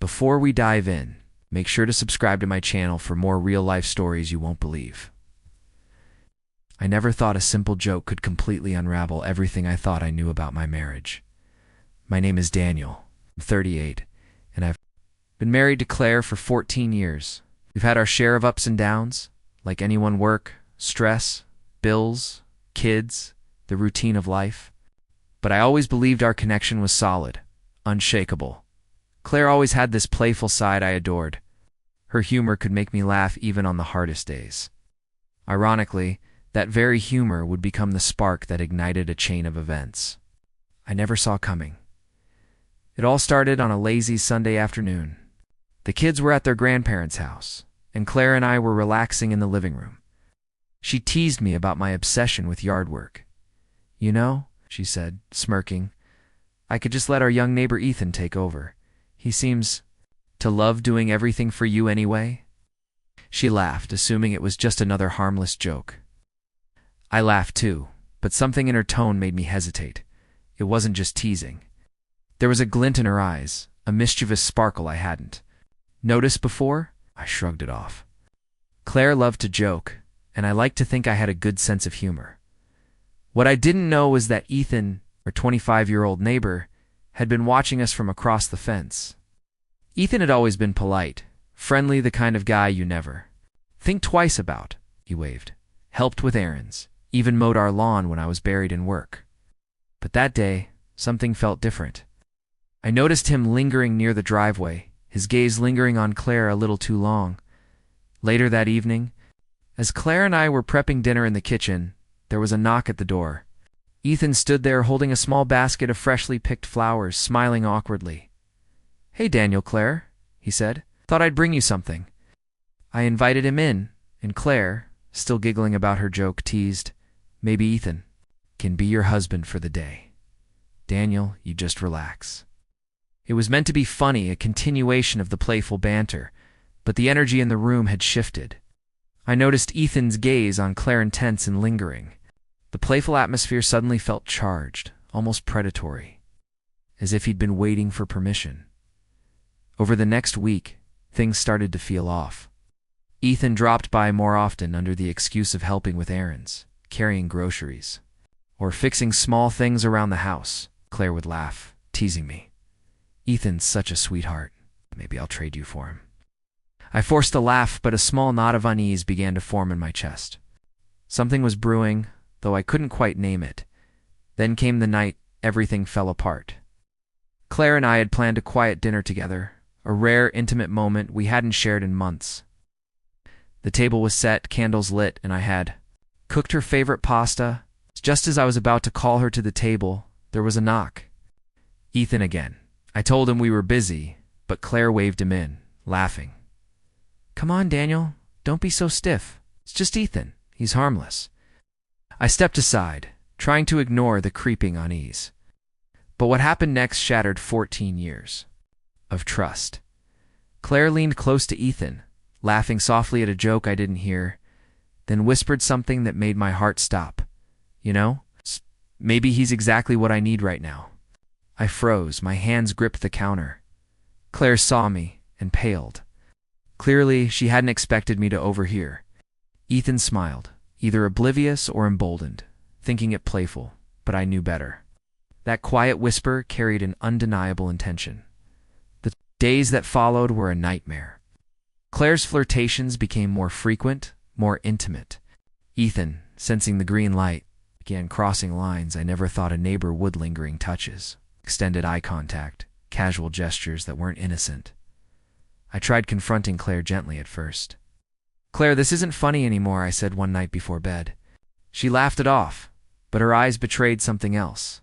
Before we dive in, make sure to subscribe to my channel for more real-life stories you won't believe. I never thought a simple joke could completely unravel everything I thought I knew about my marriage. My name is Daniel. I'm 38, and I've been married to Claire for 14 years. We've had our share of ups and downs, like anyone: work, stress, bills, kids, the routine of life. But I always believed our connection was solid, unshakable. Claire always had this playful side I adored. Her humor could make me laugh even on the hardest days. Ironically, that very humor would become the spark that ignited a chain of events I never saw coming. It all started on a lazy Sunday afternoon. The kids were at their grandparents' house, and Claire and I were relaxing in the living room. She teased me about my obsession with yard work. "You know," she said, smirking, "I could just let our young neighbor Ethan take over. He seems to love doing everything for you anyway." She laughed, assuming it was just another harmless joke. I laughed too, but something in her tone made me hesitate. It wasn't just teasing. There was a glint in her eyes, a mischievous sparkle I hadn't noticed before. I shrugged it off. Claire loved to joke, and I liked to think I had a good sense of humor. What I didn't know was that Ethan, our 25-year-old neighbor, had been watching us from across the fence. Ethan had always been polite, friendly, the kind of guy you never think twice about. He waved, helped with errands, even mowed our lawn when I was buried in work. But that day, something felt different. I noticed him lingering near the driveway, his gaze lingering on Claire a little too long. Later that evening, as Claire and I were prepping dinner in the kitchen, there was a knock at the door. Ethan stood there holding a small basket of freshly picked flowers, smiling awkwardly. "Hey, Daniel, Claire," he said. "Thought I'd bring you something." I invited him in, and Claire, still giggling about her joke, teased, "Maybe Ethan can be your husband for the day. Daniel, you just relax." It was meant to be funny, a continuation of the playful banter, but the energy in the room had shifted. I noticed Ethan's gaze on Claire, intense and lingering. The playful atmosphere suddenly felt charged, almost predatory, as if he'd been waiting for permission. Over the next week, things started to feel off. Ethan dropped by more often under the excuse of helping with errands, carrying groceries, or fixing small things around the house. Claire would laugh, teasing me. "Ethan's such a sweetheart. Maybe I'll trade you for him." I forced a laugh, but a small knot of unease began to form in my chest. Something was brewing, though I couldn't quite name it. Then came the night everything fell apart. Claire and I had planned a quiet dinner together, a rare, intimate moment we hadn't shared in months. The table was set, candles lit, and I had cooked her favorite pasta. Just as I was about to call her to the table, there was a knock. Ethan again. I told him we were busy, but Claire waved him in, laughing. "Come on, Daniel. Don't be so stiff. It's just Ethan. He's harmless." I stepped aside, trying to ignore the creeping unease. But what happened next shattered 14 years of trust. Claire leaned close to Ethan, laughing softly at a joke I didn't hear, then whispered something that made my heart stop. "You know, maybe he's exactly what I need right now." I froze, my hands gripped the counter. Claire saw me and paled. Clearly, she hadn't expected me to overhear. Ethan smiled, either oblivious or emboldened, thinking it playful, but I knew better. That quiet whisper carried an undeniable intention. The days that followed were a nightmare. Claire's flirtations became more frequent, more intimate. Ethan, sensing the green light, began crossing lines I never thought a neighbor would: lingering touches, extended eye contact, casual gestures that weren't innocent. I tried confronting Claire gently at first. "Claire, this isn't funny anymore," I said one night before bed. She laughed it off, but her eyes betrayed something else.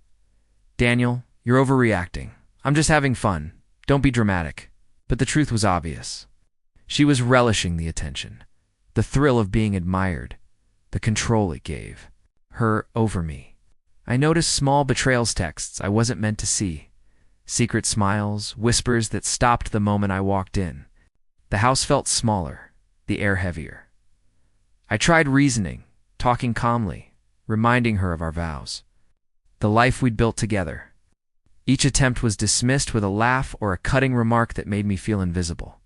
"Daniel, you're overreacting. I'm just having fun. Don't be dramatic." But the truth was obvious. She was relishing the attention, the thrill of being admired, the control it gave her over me. I noticed small betrayals, texts I wasn't meant to see, secret smiles, whispers that stopped the moment I walked in. The house felt smaller, the air heavier. I tried reasoning, talking calmly, reminding her of our vows, the life we'd built together. Each attempt was dismissed with a laugh or a cutting remark that made me feel invisible.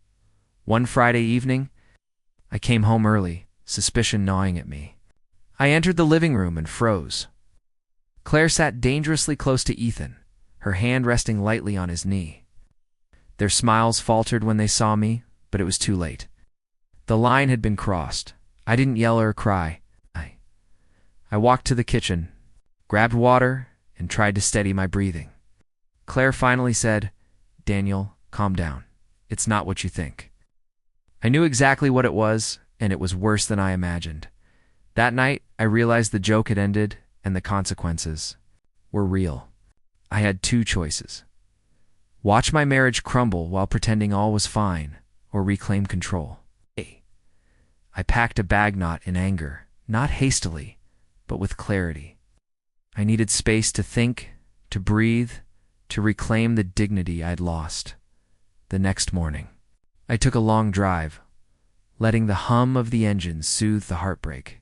One Friday evening, I came home early, suspicion gnawing at me. I entered the living room and froze. Claire sat dangerously close to Ethan, her hand resting lightly on his knee. Their smiles faltered when they saw me, but it was too late. The line had been crossed. I didn't yell or cry. I walked to the kitchen, grabbed water, and tried to steady my breathing. Claire finally said, "Daniel, calm down. It's not what you think." I knew exactly what it was, and it was worse than I imagined. That night, I realized the joke had ended, and the consequences were real. I had two choices: watch my marriage crumble while pretending all was fine, or reclaim control. I packed a bag knot in anger, not hastily, but with clarity. I needed space to think, to breathe, to reclaim the dignity I'd lost. The next morning, I took a long drive, letting the hum of the engine soothe the heartbreak.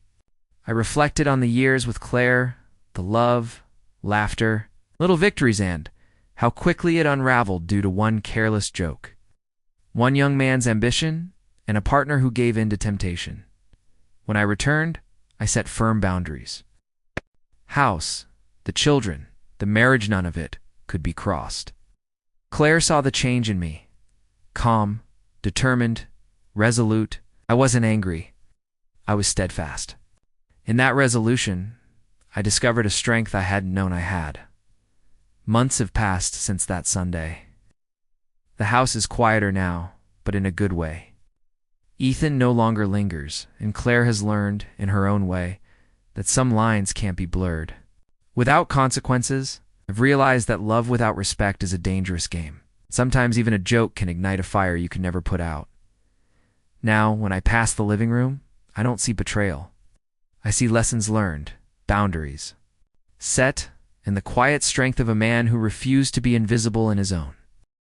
I reflected on the years with Claire, the love, laughter, little victories, and how quickly it unraveled due to one careless joke. One young man's ambition, and a partner who gave in to temptation. When I returned, I set firm boundaries. House, the children, the marriage, none of it could be crossed. Claire saw the change in me. Calm, determined, resolute. I wasn't angry. I was steadfast. In that resolution, I discovered a strength I hadn't known I had. Months have passed since that Sunday. The house is quieter now, but in a good way. Ethan no longer lingers, and Claire has learned, in her own way, that some lines can't be blurred. Without consequences, I've realized that love without respect is a dangerous game. Sometimes even a joke can ignite a fire you can never put out. Now, when I pass the living room, I don't see betrayal. I see lessons learned, boundaries set, and the quiet strength of a man who refused to be invisible in his own.